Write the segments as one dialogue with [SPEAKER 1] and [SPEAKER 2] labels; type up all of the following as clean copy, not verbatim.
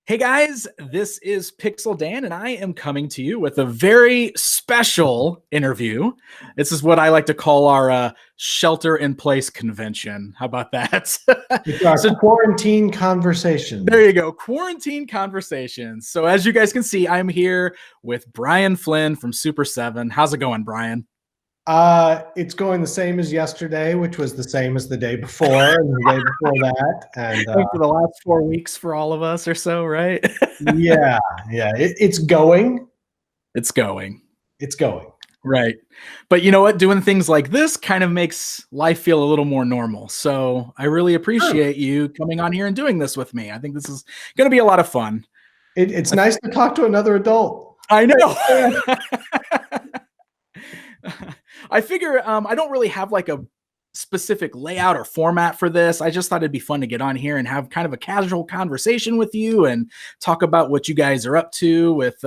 [SPEAKER 1] Hey guys, this is Pixel Dan, and I am coming to you with a very special interview. This is what I like to call our shelter-in-place convention. How about that?
[SPEAKER 2] It's our quarantine conversation.
[SPEAKER 1] There you go, quarantine conversations. So as you guys can see, I'm here with Brian Flynn from Super7. How's it going, Brian?
[SPEAKER 2] It's going the same as yesterday, which was the same as the day before and the day before that. And
[SPEAKER 1] for the last 4 weeks for all of us or so, right?
[SPEAKER 2] yeah, it's going.
[SPEAKER 1] It's going.
[SPEAKER 2] It's going.
[SPEAKER 1] Right. But you know what? Doing things like this kind of makes life feel a little more normal. So I really appreciate you coming on here and doing this with me. I think this is going to be a lot of fun.
[SPEAKER 2] It's nice to talk to another adult.
[SPEAKER 1] I know. I figure I don't really have like a specific layout or format for this. I just thought it'd be fun to get on here and have kind of a casual conversation with you and talk about what you guys are up to with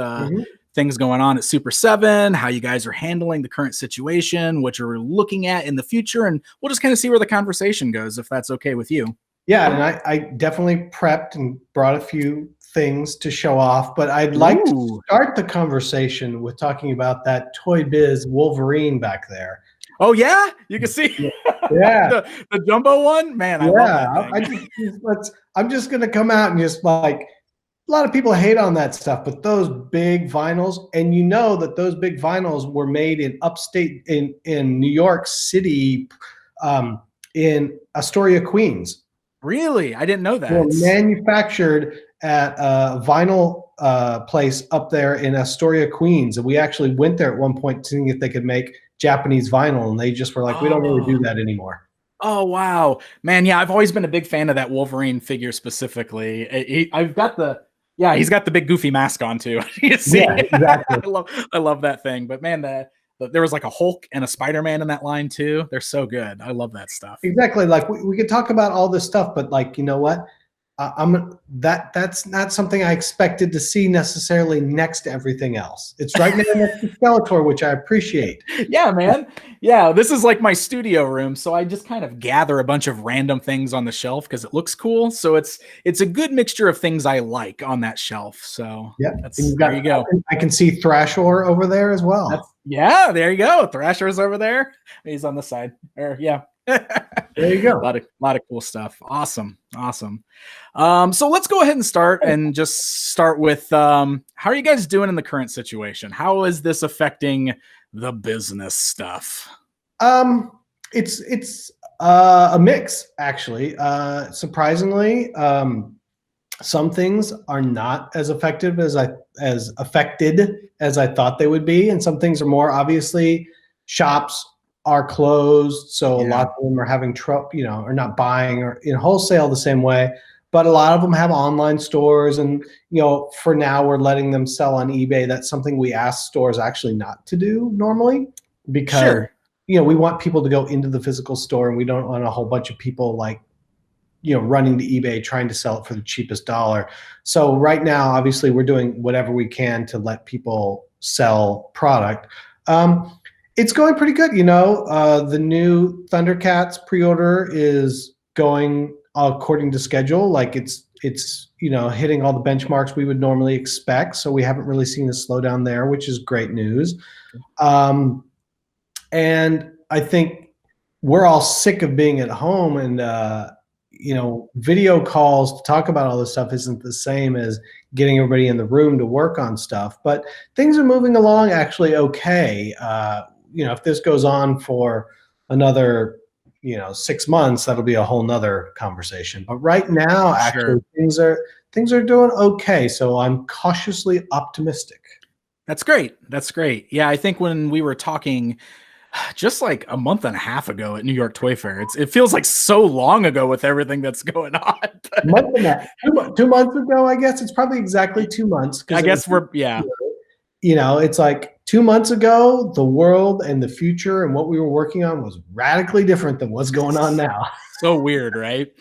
[SPEAKER 1] things going on at Super7, how you guys are handling the current situation, what you're looking at in the future, and we'll just kind of see where the conversation goes, if that's okay with you.
[SPEAKER 2] Yeah, and I definitely prepped and brought a few things to show off, but I'd like to start the conversation with talking about that Toy Biz Wolverine back there.
[SPEAKER 1] Oh yeah, you can see,
[SPEAKER 2] yeah,
[SPEAKER 1] the jumbo one, man. I love that thing.
[SPEAKER 2] I'm just gonna come out and just like, a lot of people hate on that stuff, but those big vinyls, and you know that those big vinyls were made in upstate in New York City, in Astoria, Queens.
[SPEAKER 1] Really? I didn't know that.
[SPEAKER 2] They were manufactured at a vinyl place up there in Astoria, Queens. And we actually went there at one point seeing if they could make Japanese vinyl. And they just were like, we don't really do that anymore.
[SPEAKER 1] Oh, wow. Man, yeah, I've always been a big fan of that Wolverine figure specifically. I've got the, yeah, he's got the big goofy mask on too. You see?
[SPEAKER 2] Yeah, exactly.
[SPEAKER 1] I love that thing. But man, there was like a Hulk and a Spider-Man in that line too. They're so good. I love that stuff.
[SPEAKER 2] Exactly. Like we could talk about all this stuff, but like, you know what? That's not something I expected to see necessarily next to everything else. It's right now next to Skeletor, which I appreciate.
[SPEAKER 1] Yeah, man. Yeah, this is like my studio room, so I just kind of gather a bunch of random things on the shelf because it looks cool. So it's a good mixture of things I like on that shelf. So
[SPEAKER 2] yeah,
[SPEAKER 1] there you go.
[SPEAKER 2] I can see Thrashor over there as well.
[SPEAKER 1] Yeah, there you go. Thrasher's over there. He's on the side. Yeah.
[SPEAKER 2] There you go.
[SPEAKER 1] A lot of cool stuff. Awesome. So let's go ahead and start with how are you guys doing in the current situation? How is this affecting the business stuff?
[SPEAKER 2] It's a mix, actually. Surprisingly, some things are not as effective as affected as I thought they would be, and some things are more. Obviously, shops are closed, so a lot of them are having trouble, are not buying or in wholesale the same way. But a lot of them have online stores, and for now we're letting them sell on eBay. That's something we ask stores actually not to do normally, because we want people to go into the physical store, and we don't want a whole bunch of people like running to eBay trying to sell it for the cheapest dollar. So right now, obviously, we're doing whatever we can to let people sell product. It's going pretty good. The new Thundercats pre-order is going according to schedule. Like it's hitting all the benchmarks we would normally expect. So we haven't really seen a slowdown there, which is great news. And I think we're all sick of being at home, and video calls to talk about all this stuff isn't the same as getting everybody in the room to work on stuff. But things are moving along actually okay. If this goes on for another 6 months, that'll be a whole nother conversation. But right now, actually, things are doing okay. So I'm cautiously optimistic.
[SPEAKER 1] That's great. Yeah, I think when we were talking just like a month and a half ago at New York Toy Fair, it feels like so long ago with everything that's going on.
[SPEAKER 2] Month and a half. 2 months ago, I guess it's probably exactly 2 months.
[SPEAKER 1] I guess
[SPEAKER 2] it's like 2 months ago, the world and the future and what we were working on was radically different than what's going on now.
[SPEAKER 1] So weird, right?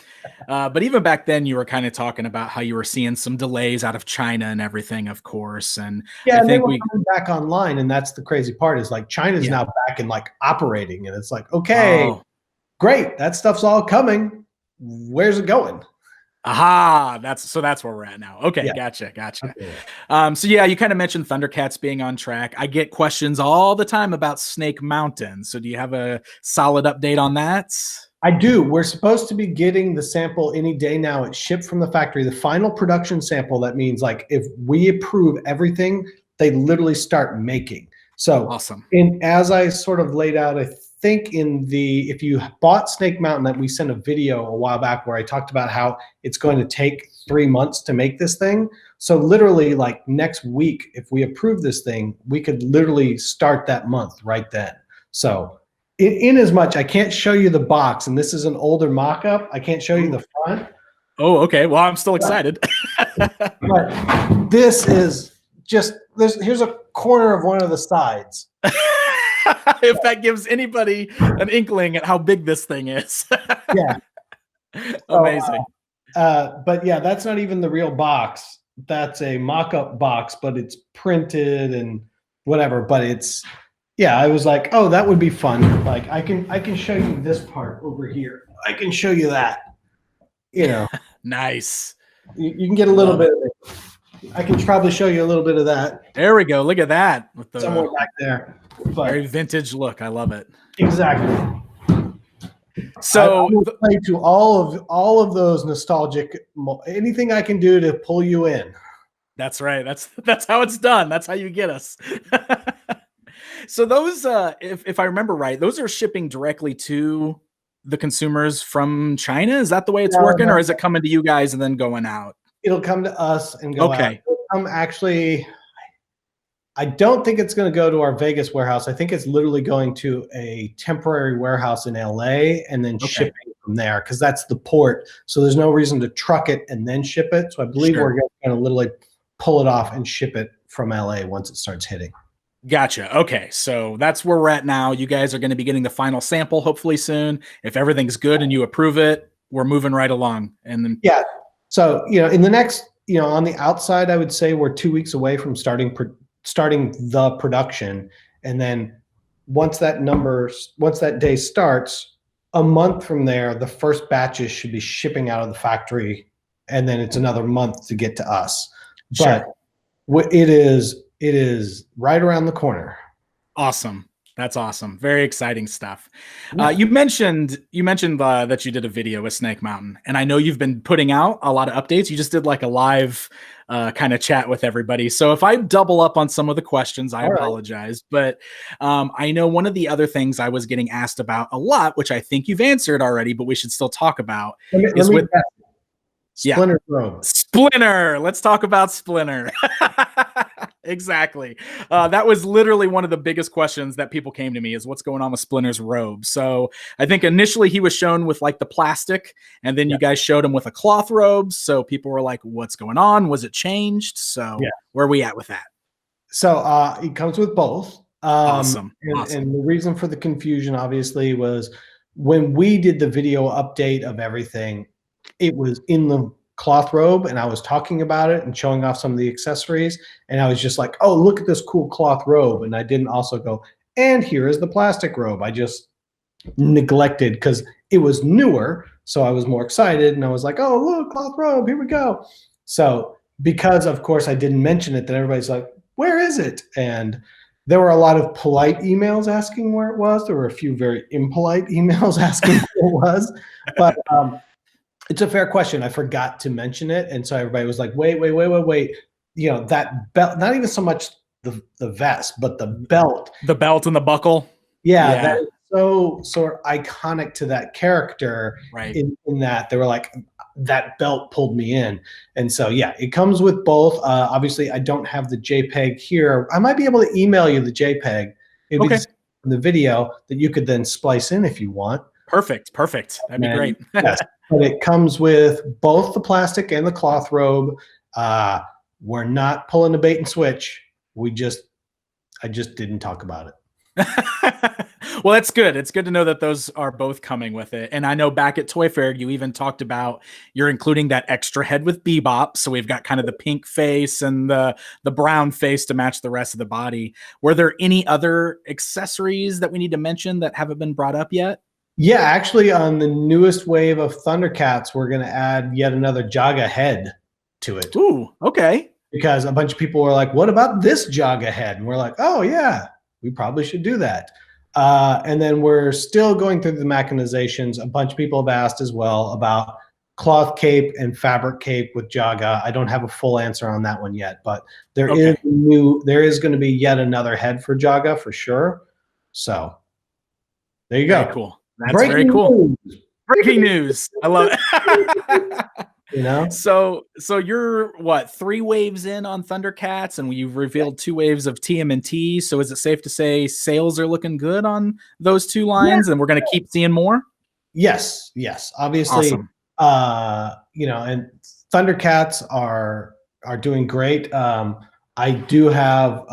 [SPEAKER 1] But even back then, you were kind of talking about how you were seeing some delays out of China and everything, of course. And
[SPEAKER 2] I think we're coming back online, and that's the crazy part is like China's now back and like operating, and it's like, okay, great, that stuff's all coming. Where's it going?
[SPEAKER 1] Aha, that's where we're at now. Okay,
[SPEAKER 2] Yeah.
[SPEAKER 1] gotcha.
[SPEAKER 2] Okay.
[SPEAKER 1] So yeah, you kind of mentioned Thundercats being on track. I get questions all the time about Snake Mountain. So do you have a solid update on that?
[SPEAKER 2] I do. We're supposed to be getting the sample any day now. It's shipped from the factory. The final production sample, that means like if we approve everything, they literally start making. So
[SPEAKER 1] Awesome.
[SPEAKER 2] as I sort of laid out, I think if you bought Snake Mountain, that we sent a video a while back where I talked about how it's going to take 3 months to make this thing. So literally like next week, if we approve this thing, we could literally start that month right then. So in as much, I can't show you the box, and this is an older mock-up. I can't show you the front.
[SPEAKER 1] Oh, okay. Well, I'm still excited.
[SPEAKER 2] But this is just here's a corner of one of the sides.
[SPEAKER 1] If that gives anybody an inkling at how big this thing is.
[SPEAKER 2] Yeah.
[SPEAKER 1] Amazing.
[SPEAKER 2] But yeah, that's not even the real box. That's a mock-up box, but it's printed and whatever. But it's, yeah, I was like, oh, that would be fun. Like I can show you this part over here. I can show you that. You know.
[SPEAKER 1] Nice.
[SPEAKER 2] You can get a little bit of it. I can probably show you a little bit of that.
[SPEAKER 1] There we go. Look at that. With the
[SPEAKER 2] somewhere back there. But
[SPEAKER 1] very vintage look. I love it.
[SPEAKER 2] Exactly.
[SPEAKER 1] So
[SPEAKER 2] I will play to all of those nostalgic, anything I can do to pull you in.
[SPEAKER 1] That's right. That's how it's done. That's how you get us. So those, if I remember right, those are shipping directly to the consumers from China. Is that the way it's working, or is it coming to you guys and then going out?
[SPEAKER 2] It'll come to us and go out.
[SPEAKER 1] Okay.
[SPEAKER 2] Actually, I don't think it's going to go to our Vegas warehouse. I think it's literally going to a temporary warehouse in LA and then shipping from there, because that's the port. So there's no reason to truck it and then ship it. So I believe we're going to literally pull it off and ship it from LA once it starts hitting.
[SPEAKER 1] Gotcha. Okay. So that's where we're at now. You guys are going to be getting the final sample hopefully soon. If everything's good and you approve it, we're moving right along. And then
[SPEAKER 2] yeah. So, in the next, on the outside, I would say we're 2 weeks away from starting the production. And then once that day starts, a month from there, the first batches should be shipping out of the factory. And then it's another month to get to us.
[SPEAKER 1] Sure.
[SPEAKER 2] But it is right around the corner.
[SPEAKER 1] Awesome. That's awesome. Very exciting stuff. You mentioned that you did a video with Snake Mountain, and I know you've been putting out a lot of updates. You just did like a live kind of chat with everybody. So if I double up on some of the questions, I apologize. But I know one of the other things I was getting asked about a lot, which I think you've answered already, but we should still talk about, is with
[SPEAKER 2] Splinter robe.
[SPEAKER 1] Splinter. Let's talk about Splinter. Exactly. That was literally one of the biggest questions that people came to me, is what's going on with Splinter's robe. So I think initially he was shown with like the plastic, and then you guys showed him with a cloth robe. So people were like, what's going on? Was it changed? So where are we at with that?
[SPEAKER 2] So it comes with both.
[SPEAKER 1] Awesome.
[SPEAKER 2] And the reason for the confusion obviously was when we did the video update of everything, it was in the cloth robe, and I was talking about it and showing off some of the accessories, and I was just like, oh, look at this cool cloth robe. And I didn't also go, and here is the plastic robe. I just neglected because it was newer, so I was more excited, and I was like, oh, look, cloth robe, here we go. So because of course I didn't mention it, then everybody's like, where is it? And there were a lot of polite emails asking where it was. There were a few very impolite emails asking where it was, but it's a fair question. I forgot to mention it. And so everybody was like, wait. That belt, not even so much the vest, but the belt.
[SPEAKER 1] The belt and the buckle.
[SPEAKER 2] Yeah. That is so sort of iconic to that character.
[SPEAKER 1] Right.
[SPEAKER 2] In that they were like, that belt pulled me in. And so, yeah, it comes with both. Obviously, I don't have the JPEG here. I might be able to email you the JPEG. It'd be the video that you could then splice in if you want.
[SPEAKER 1] Perfect. That'd be great.
[SPEAKER 2] Yes. But it comes with both the plastic and the cloth robe. We're not pulling a bait and switch. I just didn't talk about it.
[SPEAKER 1] Well, that's good. It's good to know that those are both coming with it. And I know back at Toy Fair, you even talked about you're including that extra head with Bebop. So we've got kind of the pink face and the brown face to match the rest of the body. Were there any other accessories that we need to mention that haven't been brought up yet?
[SPEAKER 2] Yeah, actually, on the newest wave of Thundercats, we're going to add yet another Jaga head to it.
[SPEAKER 1] Ooh, okay.
[SPEAKER 2] Because a bunch of people were like, what about this Jaga head? And we're like, oh, yeah, we probably should do that. And then we're still going through the mechanizations. A bunch of people have asked as well about cloth cape and fabric cape with Jaga. I don't have a full answer on that one yet, but there is going to be yet another head for Jaga for sure. So there you go.
[SPEAKER 1] Very cool. That's very cool. Breaking news. I love it.
[SPEAKER 2] You know,
[SPEAKER 1] so you're what, 3 waves in on Thundercats, and you've revealed 2 waves of TMNT. So is it safe to say sales are looking good on those 2 lines, and we're going to keep seeing more?
[SPEAKER 2] Yes, obviously. Awesome. You know, and Thundercats are doing great. I do have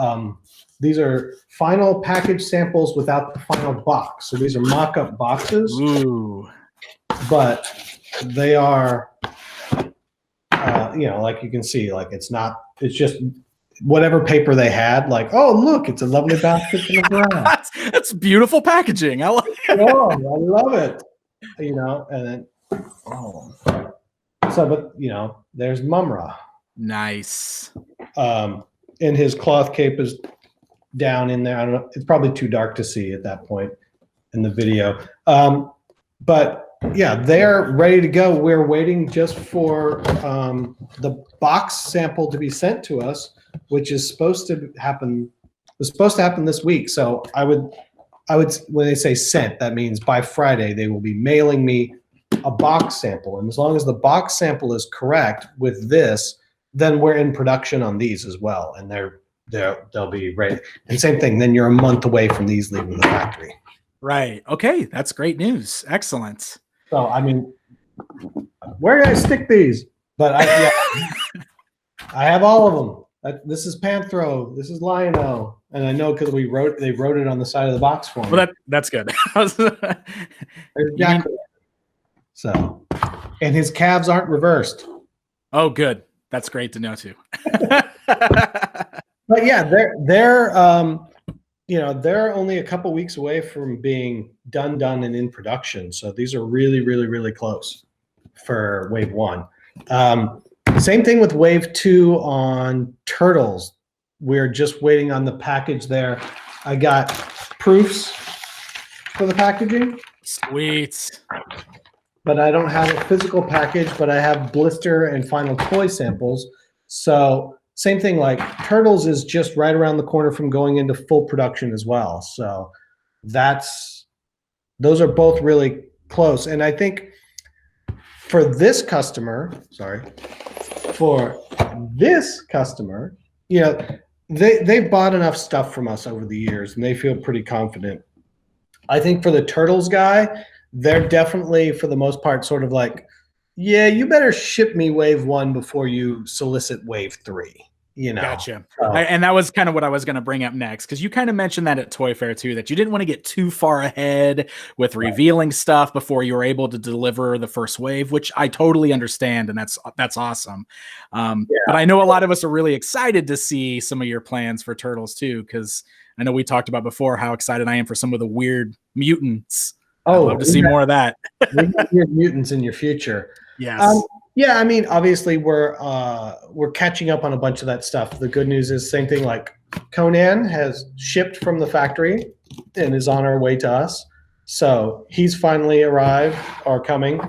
[SPEAKER 2] these are final package samples without the final box. So these are mock-up boxes.
[SPEAKER 1] Ooh.
[SPEAKER 2] But they are you know, like you can see, like it's just whatever paper they had, like, oh, look, it's a lovely basket from the ground.
[SPEAKER 1] That's beautiful packaging. I love it.
[SPEAKER 2] Oh, I love it. You know, and then, but, you know, there's Mumra.
[SPEAKER 1] Nice.
[SPEAKER 2] And his cloth cape is down in there. I don't know. It's probably too dark to see at that point in the video. But yeah, they're ready to go. We're waiting just for the box sample to be sent to us, which is supposed to happen. Was supposed to happen this week. So I would, when they say sent, that means by Friday they will be mailing me a box sample. And as long as the box sample is correct with this, then we're in production on these as well, and they'll be ready. And same thing. Then you're a month away from these leaving the factory.
[SPEAKER 1] Right. Okay. That's great news. Excellent.
[SPEAKER 2] So, I mean, where did I stick these? But I have all of them. This is Panthro. This is Lionel. And I know because they wrote it on the side of the box for me.
[SPEAKER 1] Well, that's good.
[SPEAKER 2] Exactly. So, and his calves aren't reversed.
[SPEAKER 1] Oh, good. That's great to know too.
[SPEAKER 2] But yeah, they're you know, they're only a couple weeks away from being done and in production. So these are really, really, really close for wave 1. Same thing with wave 2 on Turtles. We're just waiting on the package there. I got proofs for the packaging.
[SPEAKER 1] Sweet.
[SPEAKER 2] But I don't have a physical package, but I have blister and final toy samples. So same thing, like Turtles is just right around the corner from going into full production as well. So those are both really close. And I think for this customer, you know, they've bought enough stuff from us over the years and they feel pretty confident. I think for the Turtles guy, they're definitely, for the most part, sort of like, yeah, you better ship me wave 1 before you solicit wave 3. You know,
[SPEAKER 1] gotcha. And that was kind of what I was going to bring up next, because you kind of mentioned that at Toy Fair too, that you didn't want to get too far ahead with revealing stuff before you were able to deliver the first wave, which I totally understand, and that's awesome. But I know a lot of us are really excited to see some of your plans for Turtles too, because I know we talked about before how excited I am for some of the weird mutants. I'd love to see more of that.
[SPEAKER 2] We have weird mutants in your future.
[SPEAKER 1] Yes.
[SPEAKER 2] Yeah, I mean, obviously we're catching up on a bunch of that stuff. The good news is same thing, like Conan has shipped from the factory and is on our way to us. So he's finally arrived or coming.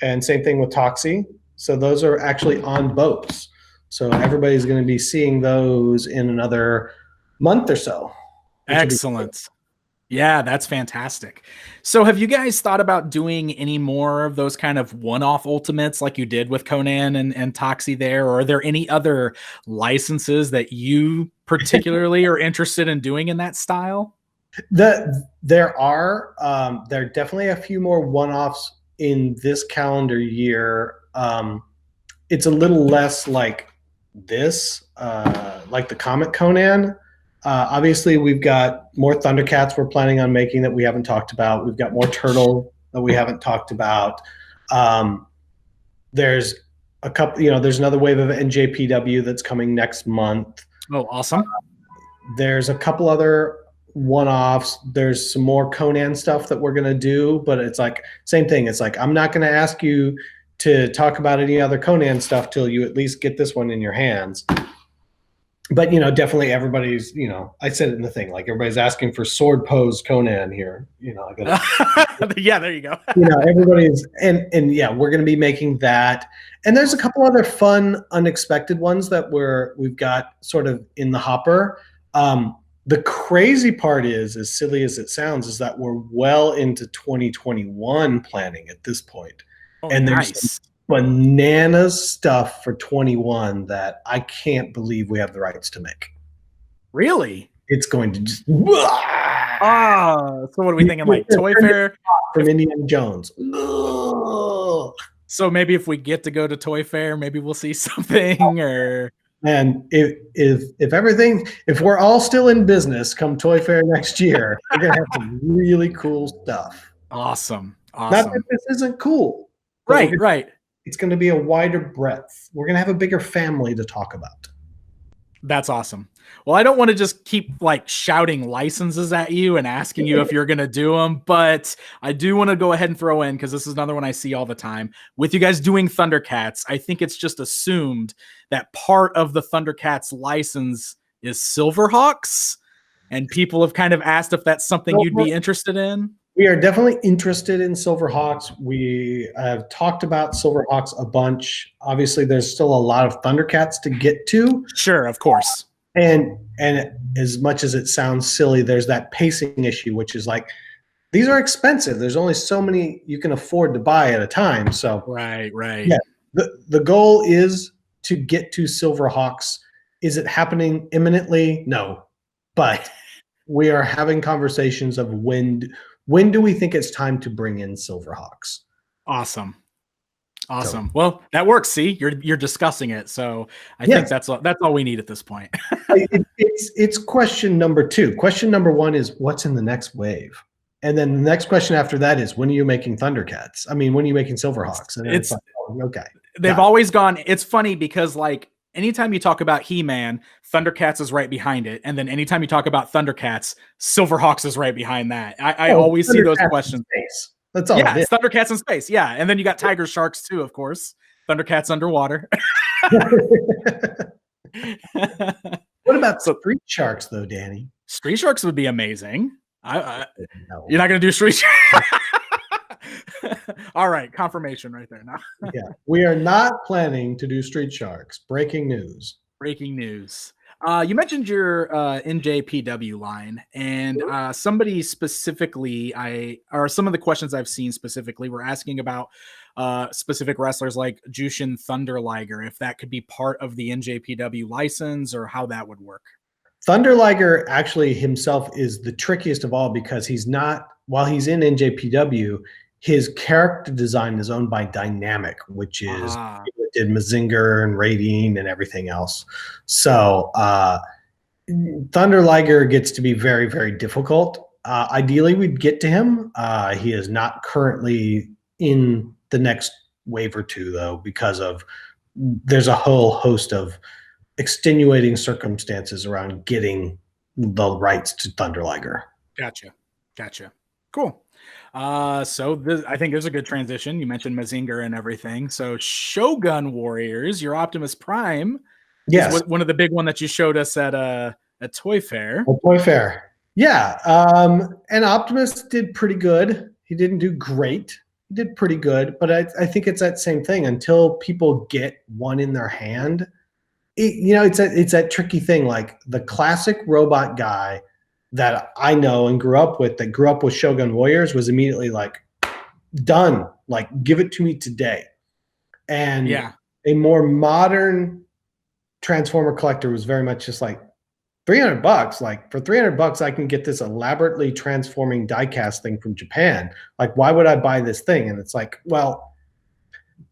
[SPEAKER 2] And same thing with Toxie. So those are actually on boats. So everybody's going to be seeing those in another month or so.
[SPEAKER 1] Excellent. Yeah, that's fantastic. So have you guys thought about doing any more of those kind of one-off ultimates like you did with Conan and Toxie there? Or are there any other licenses that you particularly are interested in doing in that style?
[SPEAKER 2] There are definitely a few more one-offs in this calendar year. It's a little less like this, like the Comic Conan. Obviously, we've got more Thundercats we're planning on making that we haven't talked about. We've got more Turtle that we haven't talked about. There's a couple, you know, there's another wave of NJPW that's coming next month.
[SPEAKER 1] Oh, awesome.
[SPEAKER 2] There's a couple other one-offs. There's some more Conan stuff that we're going to do, but it's like same thing. It's like I'm not going to ask you to talk about any other Conan stuff till you at least get this one in your hands. But definitely everybody's, I said it in the thing, like everybody's asking for sword pose Conan here. I gotta,
[SPEAKER 1] yeah, there you go.
[SPEAKER 2] Everybody's and yeah, we're gonna be making that. And there's a couple other fun, unexpected ones that we've got sort of in the hopper. The crazy part is, as silly as it sounds, is that we're well into 2021 planning at this point.
[SPEAKER 1] Oh,
[SPEAKER 2] and
[SPEAKER 1] nice.
[SPEAKER 2] There's bananas stuff for 21 that I can't believe we have the rights to make.
[SPEAKER 1] Really?
[SPEAKER 2] It's going to just
[SPEAKER 1] so what are we thinking, like Toy Fair
[SPEAKER 2] from Indiana Jones?
[SPEAKER 1] So maybe if we get to go to Toy Fair, maybe we'll see something. Or
[SPEAKER 2] and if we're all still in business come Toy Fair next year, we're gonna have some really cool stuff.
[SPEAKER 1] Awesome.
[SPEAKER 2] Not that this isn't cool.
[SPEAKER 1] Right.
[SPEAKER 2] It's going to be a wider breadth. We're going to have a bigger family to talk about.
[SPEAKER 1] That's awesome. Well, I don't want to just keep like shouting licenses at you and asking you if you're going to do them, but I do want to go ahead and throw in, because this is another one I see all the time with you guys doing Thundercats. I think it's just assumed that part of the Thundercats license is Silverhawks, and people have kind of asked if that's something you'd be interested in.
[SPEAKER 2] We are definitely interested in Silverhawks. We have talked about Silverhawks a bunch. Obviously, there's still a lot of Thundercats to get to.
[SPEAKER 1] Sure, of course.
[SPEAKER 2] And as much as it sounds silly, there's that pacing issue, which is like, these are expensive. There's only so many you can afford to buy at a time. So
[SPEAKER 1] right.
[SPEAKER 2] Yeah, the goal is to get to Silverhawks. Is it happening imminently? No, but we are having conversations of when do we think it's time to bring in Silverhawks?
[SPEAKER 1] Awesome. So, well, that works. See, you're discussing it. So I think that's all we need at this point.
[SPEAKER 2] It's question number 2. Question number 1 is what's in the next wave? And then the next question after that is, when are you making Thundercats? I mean, when are you making Silverhawks? And it's like, okay.
[SPEAKER 1] They've always gone. It's funny because like anytime you talk about He-Man, Thundercats is right behind it. And then anytime you talk about Thundercats, Silverhawks is right behind that. I always see those questions.
[SPEAKER 2] That's all.
[SPEAKER 1] Yeah, it's Thundercats in space. Yeah. And then you got Tiger Sharks too, of course. Thundercats underwater.
[SPEAKER 2] What about Street Sharks though, Danny?
[SPEAKER 1] Street Sharks would be amazing. You're not going to do Street Sharks? All right, confirmation right there. Now.
[SPEAKER 2] Yeah, we are not planning to do Street Sharks. Breaking news.
[SPEAKER 1] Breaking news. You mentioned your NJPW line, and somebody specifically, or some of the questions I've seen specifically were asking about specific wrestlers like Jushin Thunder Liger, if that could be part of the NJPW license or how that would work.
[SPEAKER 2] Thunder Liger actually himself is the trickiest of all, because he's not, while he's in NJPW, his character design is owned by Dynamic, which is did Mazinger and Raiding and everything else. So Thunder Liger gets to be very, very difficult. Ideally, we'd get to him. He is not currently in the next wave or two, though, because of there's a whole host of extenuating circumstances around getting the rights to Thunder Liger.
[SPEAKER 1] Gotcha. Cool. So I think there's a good transition. You mentioned Mazinger and everything. So Shogun Warriors, your Optimus Prime,
[SPEAKER 2] yes,
[SPEAKER 1] is one of the big one that you showed us at Toy Fair.
[SPEAKER 2] Toy Fair, yeah. And Optimus did pretty good. He didn't do great. He did pretty good, but I think it's that same thing. Until people get one in their hand, it's that tricky thing. Like the classic robot guy that I know and grew up with, Shogun Warriors, was immediately like, done. Like, give it to me today. And a more modern Transformer collector was very much just like, $300. Like, for $300, I can get this elaborately transforming diecast thing from Japan. Like, why would I buy this thing? And it's like, well,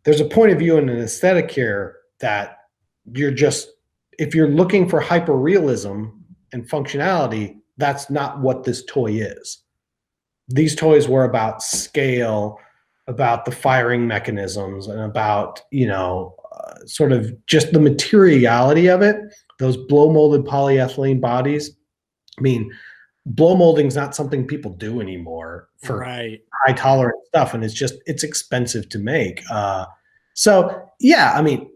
[SPEAKER 2] there's a point of view and an aesthetic here that if you're looking for hyper realism and functionality, that's not what this toy is. These toys were about scale, about the firing mechanisms, and about, sort of just the materiality of it. Those blow molded polyethylene bodies. I mean, blow molding is not something people do anymore for
[SPEAKER 1] Right.
[SPEAKER 2] high tolerance stuff, and it's expensive to make. So yeah, I mean,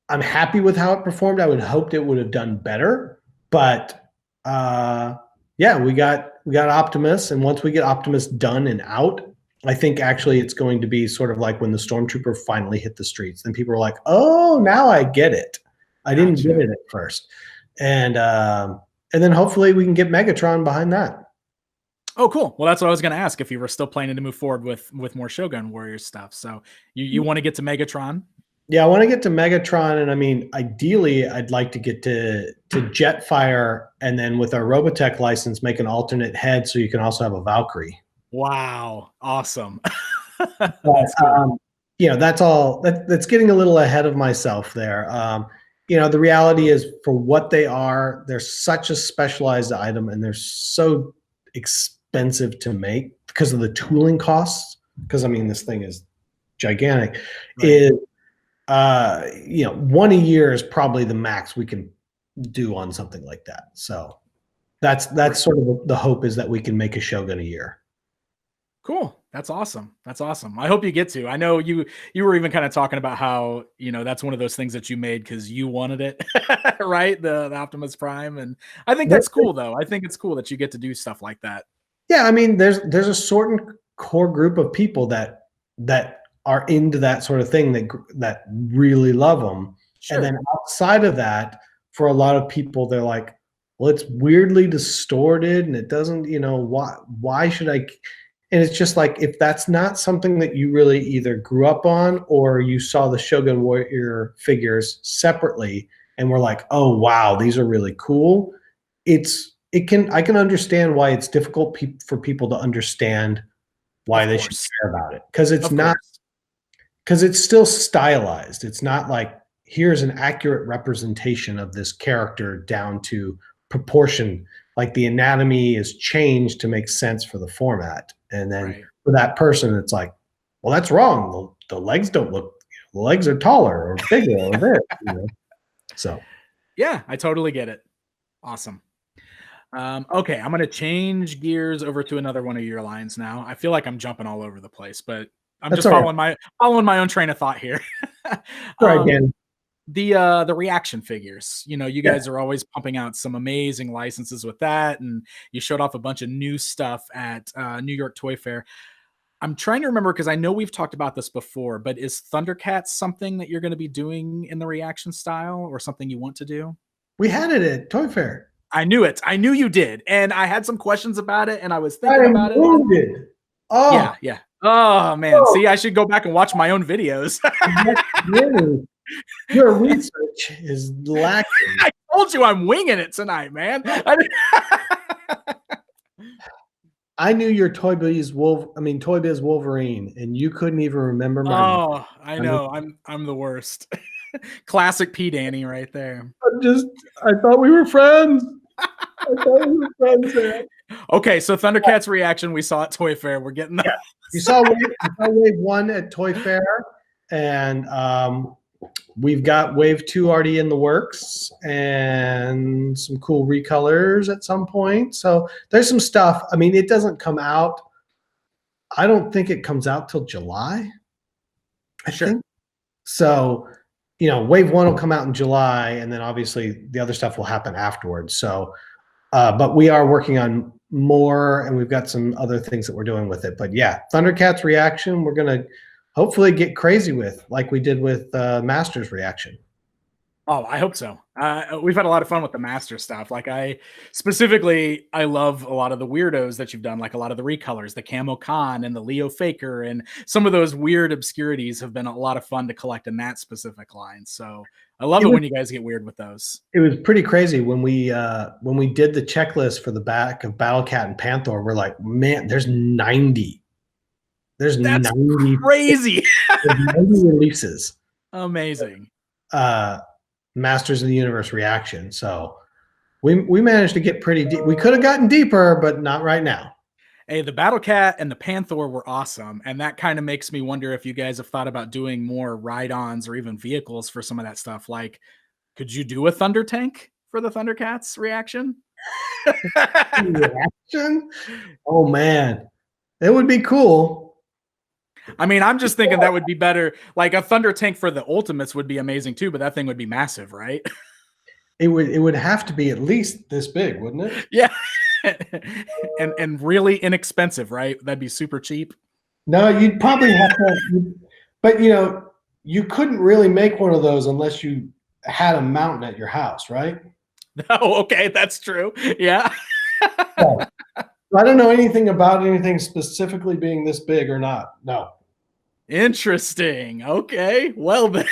[SPEAKER 2] I'm happy with how it performed. I would hoped it would have done better, but yeah, we got Optimus, and once we get Optimus done and out, I think actually it's going to be sort of like when the Stormtrooper finally hit the streets. Then people are like, "Oh, now I get it. I didn't get it at first," and then hopefully we can get Megatron behind that.
[SPEAKER 1] Oh, cool. Well, that's what I was going to ask, if you were still planning to move forward with more Shogun Warriors stuff. So you want to get to Megatron?
[SPEAKER 2] Yeah, I want to get to Megatron, and I mean, ideally, I'd like to get to Jetfire, and then with our Robotech license, make an alternate head so you can also have a Valkyrie.
[SPEAKER 1] Wow, awesome.
[SPEAKER 2] But, cool. That's all. That's getting a little ahead of myself there. The reality is, for what they are, they're such a specialized item, and they're so expensive to make because of the tooling costs. Because I mean, this thing is gigantic. Right. One a year is probably the max we can do on something like that. So that's sort of the hope, is that we can make a Shogun a year.
[SPEAKER 1] Cool. That's awesome. That's awesome. I hope you get to. I know you were even kind of talking about how, that's one of those things that you made because you wanted it, right? The Optimus Prime. And I think that's cool, though. I think it's cool that you get to do stuff like that.
[SPEAKER 2] Yeah, I mean, there's a certain core group of people that are into that sort of thing, that really love them. Sure. And then outside of that, for a lot of people, they're like, well, it's weirdly distorted and it doesn't, why should I? And it's just like, if that's not something that you really either grew up on, or you saw the Shogun Warrior figures separately and were like, oh, wow, these are really cool. I can understand why it's difficult for people to understand why they should care about it. Because it's still stylized. It's not like, here's an accurate representation of this character down to proportion. Like, the anatomy is changed to make sense for the format. And then for that person, it's like, well, that's wrong. The legs don't look, the legs are taller or bigger or this. So
[SPEAKER 1] yeah, I totally get it. Awesome. Okay, I'm going to change gears over to another one of your lines now. I feel like I'm jumping all over the place, but I'm just following my own train of thought here.
[SPEAKER 2] Dan.
[SPEAKER 1] The reaction figures, you guys are always pumping out some amazing licenses with that, and you showed off a bunch of new stuff at New York Toy Fair. I'm trying to remember, because I know we've talked about this before, but is Thundercats something that you're going to be doing in the reaction style, or something you want to do?
[SPEAKER 2] We had it at Toy Fair.
[SPEAKER 1] I knew it. I knew you did. And I had some questions about it, and I was thinking about it. Oh, yeah. Oh, man. Oh. See, I should go back and watch my own videos.
[SPEAKER 2] Your research is lacking.
[SPEAKER 1] I told you I'm winging it tonight, man.
[SPEAKER 2] I knew your Toy Biz Wolverine, and you couldn't even remember my name.
[SPEAKER 1] Oh, I know. I'm the worst. Classic P. Danny right there.
[SPEAKER 2] I thought we were friends. Okay,
[SPEAKER 1] so Thundercats reaction we saw at Toy Fair. We're getting that.
[SPEAKER 2] Yeah. You saw wave 1 at Toy Fair, and we've got wave 2 already in the works, and some cool recolors at some point. So there's some stuff. I mean, it doesn't come out. I don't think it comes out till July. I think. So, wave 1 will come out in July, and then obviously the other stuff will happen afterwards. So, but we are working on more, and we've got some other things that we're doing with it. But yeah, Thundercats reaction, we're going to hopefully get crazy with, like we did with Masters reaction.
[SPEAKER 1] Oh, I hope so. We've had a lot of fun with the Master stuff. Like, I love a lot of the weirdos that you've done, like a lot of the recolors, the Camo Khan and the Leo Faker, and some of those weird obscurities have been a lot of fun to collect in that specific line. So I love it when you guys get weird with those.
[SPEAKER 2] It was pretty crazy when we did the checklist for the back of Battlecat and Panther. We're like, man, there's 90. That's 90
[SPEAKER 1] crazy.
[SPEAKER 2] There's 90 releases.
[SPEAKER 1] Amazing.
[SPEAKER 2] Masters of the Universe reaction. So we managed to get pretty deep. We could have gotten deeper, but not right now.
[SPEAKER 1] Hey, the Battlecat and the Panther were awesome, and that kind of makes me wonder if you guys have thought about doing more ride-ons or even vehicles for some of that stuff. Like, could you do a Thunder Tank for the Thundercats reaction?
[SPEAKER 2] Reaction? Oh man, it would be cool.
[SPEAKER 1] I mean, I'm just thinking that would be better. Like a Thunder Tank for the Ultimates would be amazing too, but that thing would be massive, right?
[SPEAKER 2] It would have to be at least this big, wouldn't it?
[SPEAKER 1] Yeah. and really inexpensive, right? That'd be super cheap.
[SPEAKER 2] No, you'd probably have to, but you couldn't really make one of those unless you had a mountain at your house, right?
[SPEAKER 1] Oh, okay, that's true. Yeah.
[SPEAKER 2] Yeah. I don't know anything about anything specifically being this big or not. No.
[SPEAKER 1] Interesting. Okay. Well then.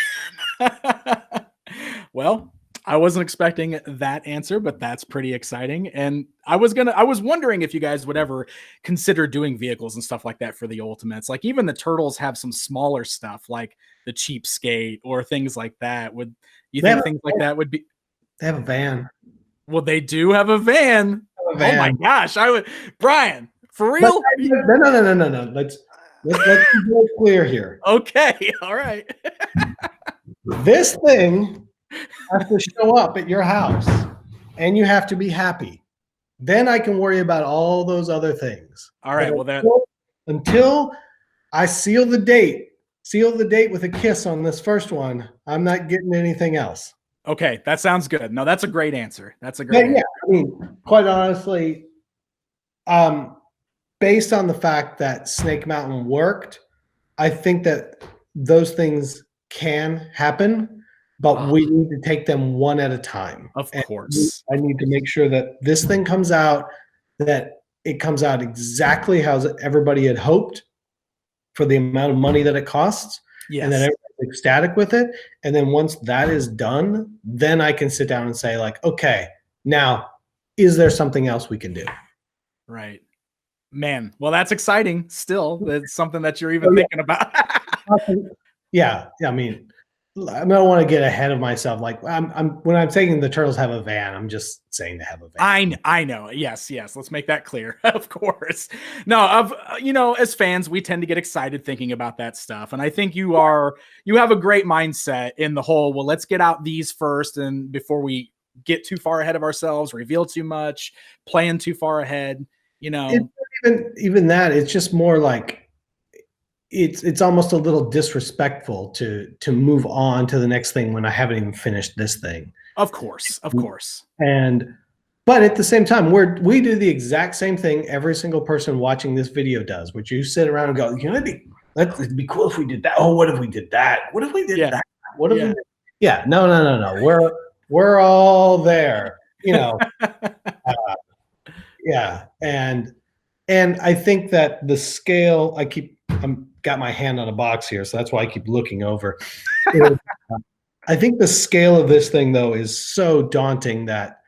[SPEAKER 1] Well, I wasn't expecting that answer, but that's pretty exciting. And I was wondering if you guys would ever consider doing vehicles and stuff like that for the Ultimates. Like even the Turtles have some smaller stuff like the Cheapskate or things like that. Would you think things like that would be?
[SPEAKER 2] They have a van.
[SPEAKER 1] Well, they do have a van. Oh my gosh. Brian, for real?
[SPEAKER 2] No. Let's be very clear here.
[SPEAKER 1] Okay. All right.
[SPEAKER 2] This thing has to show up at your house and you have to be happy. Then I can worry about all those other things.
[SPEAKER 1] All right. Well,
[SPEAKER 2] until I seal the date with a kiss on this first one, I'm not getting anything else.
[SPEAKER 1] Okay, that sounds good. No, that's a great answer. That's a great answer.
[SPEAKER 2] Yeah, I mean, quite honestly, based on the fact that Snake Mountain worked, I think that those things can happen, but we need to take them one at a time.
[SPEAKER 1] Of course.
[SPEAKER 2] I need to make sure that this thing comes out, that it comes out exactly how everybody had hoped for the amount of money that it costs.
[SPEAKER 1] Yes.
[SPEAKER 2] And that everybody's ecstatic with it. And then once that is done, then I can sit down and say, like, okay, now, is there something else we can do? Right.
[SPEAKER 1] Man, well, that's exciting still. That's something that you're even thinking about.
[SPEAKER 2] Yeah. I mean, I don't want to get ahead of myself. Like when I'm saying the Turtles have a van, I'm just saying they have a van.
[SPEAKER 1] I know. Yes. Let's make that clear. Of course. No, as fans, we tend to get excited thinking about that stuff. And I think you have a great mindset in the whole, well, let's get out these first. And before we get too far ahead of ourselves, reveal too much, plan too far ahead,
[SPEAKER 2] Even that, it's just more like, it's almost a little disrespectful to move on to the next thing when I haven't even finished this thing.
[SPEAKER 1] Of course.
[SPEAKER 2] But at the same time, we do the exact same thing every single person watching this video does, which you sit around and go, it'd be cool if we did that. Oh, what if we did that? What if we did that? What if we did? Yeah, no. We're all there, yeah, and I think that the scale, I'm got my hand on a box here, so that's why I keep looking over. I think the scale of this thing, though, is so daunting that,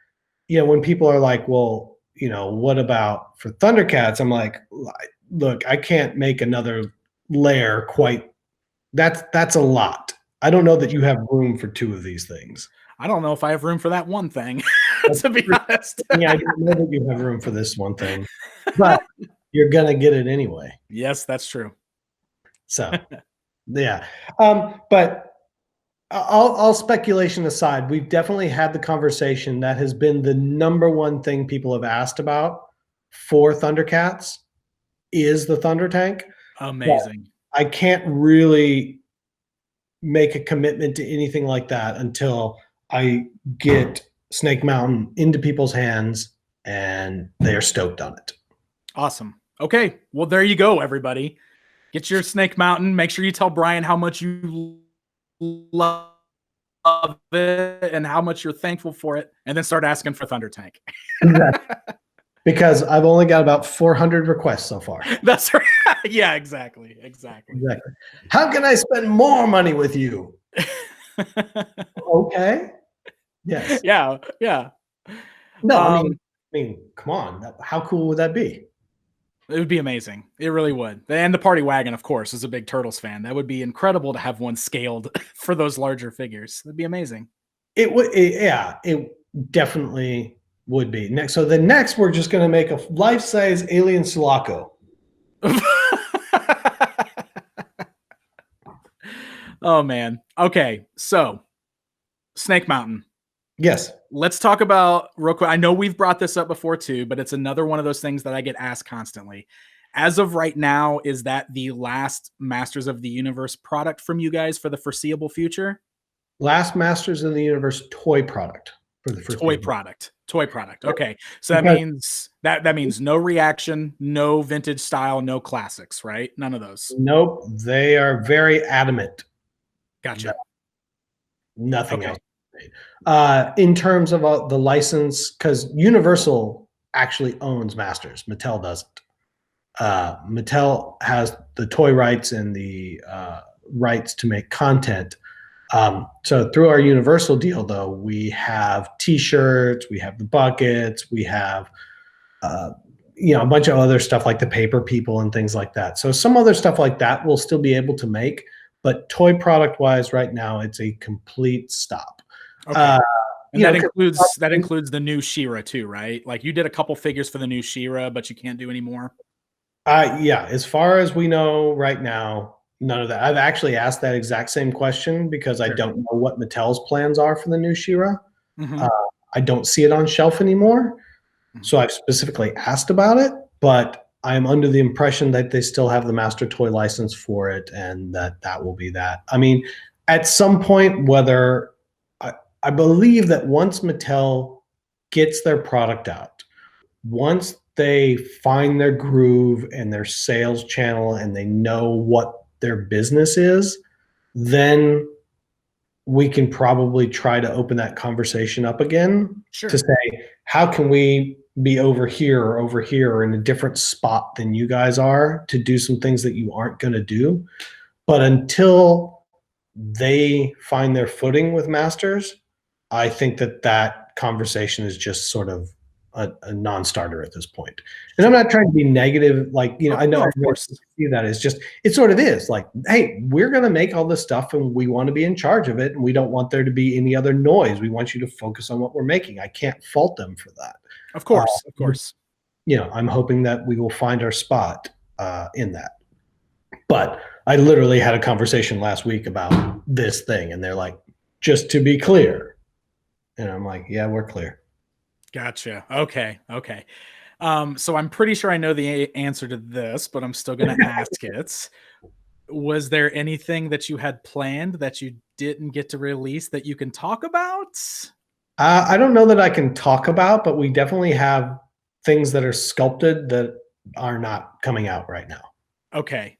[SPEAKER 2] when people are like, well, what about for Thundercats? I'm like, look, I can't make another layer quite. That's a lot. I don't know that you have room for two of these things.
[SPEAKER 1] I don't know if I have room for that one thing, to be honest.
[SPEAKER 2] Yeah, I don't know that you have room for this one thing, but you're going to get it anyway.
[SPEAKER 1] Yes, that's true.
[SPEAKER 2] So, yeah. But all speculation aside, we've definitely had the conversation that has been the number one thing people have asked about for Thundercats is the Thunder Tank.
[SPEAKER 1] Amazing.
[SPEAKER 2] But I can't really make a commitment to anything like that until I get Snake Mountain into people's hands and they're stoked on it.
[SPEAKER 1] Awesome. Okay. Well, there you go, everybody. Get your Snake Mountain. Make sure you tell Brian how much you love it and how much you're thankful for it, and then start asking for Thunder Tank.
[SPEAKER 2] Exactly. Because I've only got about 400 requests so far.
[SPEAKER 1] That's right. Yeah, exactly.
[SPEAKER 2] How can I spend more money with you? Okay. Yes.
[SPEAKER 1] Yeah.
[SPEAKER 2] No, I mean, come on. How cool would that be?
[SPEAKER 1] It would be amazing. It really would. And the Party Wagon, of course, is a big Turtles fan. That would be incredible to have one scaled for those larger figures. That'd be amazing.
[SPEAKER 2] It would. It definitely would be. Next, we're just going to make a life-size alien Sulaco.
[SPEAKER 1] Oh man. Okay. So, Snake Mountain.
[SPEAKER 2] Yes.
[SPEAKER 1] Let's talk about real quick. I know we've brought this up before too, but it's another one of those things that I get asked constantly. As of right now, is that the last Masters of the Universe product from you guys for the foreseeable future?
[SPEAKER 2] Last Masters of the Universe toy product for the first
[SPEAKER 1] Toy product. Okay. So
[SPEAKER 2] Because-
[SPEAKER 1] that means no reaction, no vintage style, no classics, right? None of those.
[SPEAKER 2] Nope. They are very adamant.
[SPEAKER 1] Gotcha.
[SPEAKER 2] Nothing
[SPEAKER 1] Okay.
[SPEAKER 2] else. In terms of the license, because Universal actually owns Masters, Mattel doesn't. Mattel has the toy rights and the rights to make content. So through our Universal deal, though, we have T-shirts, we have the buckets, we have a bunch of other stuff like the paper people and things like that. So some other stuff like that we'll still be able to make, but toy product wise, right now it's a complete stop.
[SPEAKER 1] Okay. And that includes the new She-Ra too, right? Like you did a couple figures for the new She-Ra, but you can't do any more.
[SPEAKER 2] Yeah, as far as we know right now, none of that. I've actually asked that exact same question because I don't know what Mattel's plans are for the new She-Ra.
[SPEAKER 1] Mm-hmm.
[SPEAKER 2] I don't see it on shelf anymore. So I've specifically asked about it, but I'm under the impression that they still have the master toy license for it and that will be that. I mean, at some point, whether I believe that once Mattel gets their product out, once they find their groove and their sales channel and they know what their business is, then we can probably try to open that conversation up again to say, how can we be over here or in a different spot than you guys are to do some things that you aren't going to do. But until they find their footing with Masters, I think that conversation is just sort of a non-starter at this point. And I'm not trying to be negative. Like, I know
[SPEAKER 1] of course
[SPEAKER 2] see that is just, it sort of is like, hey, we're going to make all this stuff and we want to be in charge of it. And we don't want there to be any other noise. We want you to focus on what we're making. I can't fault them for that.
[SPEAKER 1] Of course.
[SPEAKER 2] I'm hoping that we will find our spot in that. But I literally had a conversation last week about this thing and they're like, just to be clear. And I'm like, yeah, we're clear.
[SPEAKER 1] Gotcha. Okay. So I'm pretty sure I know the answer to this, but I'm still going to ask it. Was there anything that you had planned that you didn't get to release that you can talk about?
[SPEAKER 2] I don't know that I can talk about, but we definitely have things that are sculpted that are not coming out right now.
[SPEAKER 1] Okay.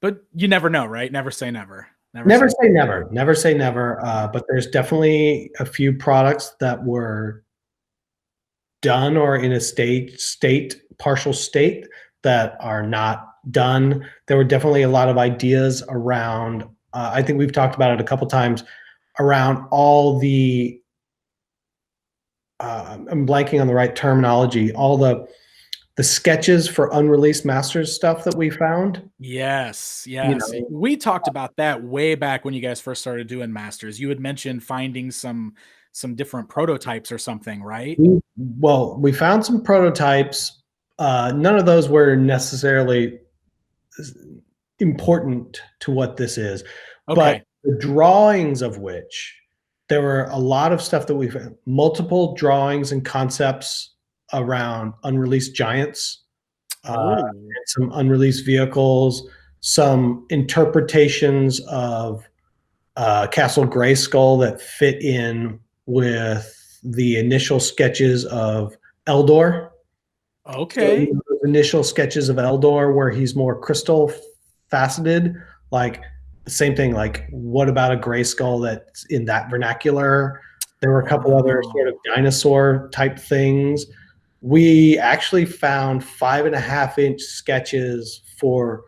[SPEAKER 1] But you never know, right? Never say never.
[SPEAKER 2] Never say never. Never say never. But there's definitely a few products that were done or in a partial state that are not done. There were definitely a lot of ideas around, I think we've talked about it a couple times, around all the, I'm blanking on the right terminology, all the sketches for unreleased Masters stuff that we found.
[SPEAKER 1] Yes. We talked about that way back when you guys first started doing Masters. You had mentioned finding some different prototypes or something, right?
[SPEAKER 2] We found some prototypes. None of those were necessarily important to what this is, but the drawings of which there were a lot of stuff that we found, multiple drawings and concepts around unreleased giants, some unreleased vehicles, some interpretations of Castle Grayskull that fit in with the initial sketches of Eldor.
[SPEAKER 1] Okay.
[SPEAKER 2] So, initial sketches of Eldor where he's more crystal faceted, like the same thing, like what about a Grayskull that's in that vernacular? There were a couple other sort of dinosaur type things. We actually found 5.5-inch sketches for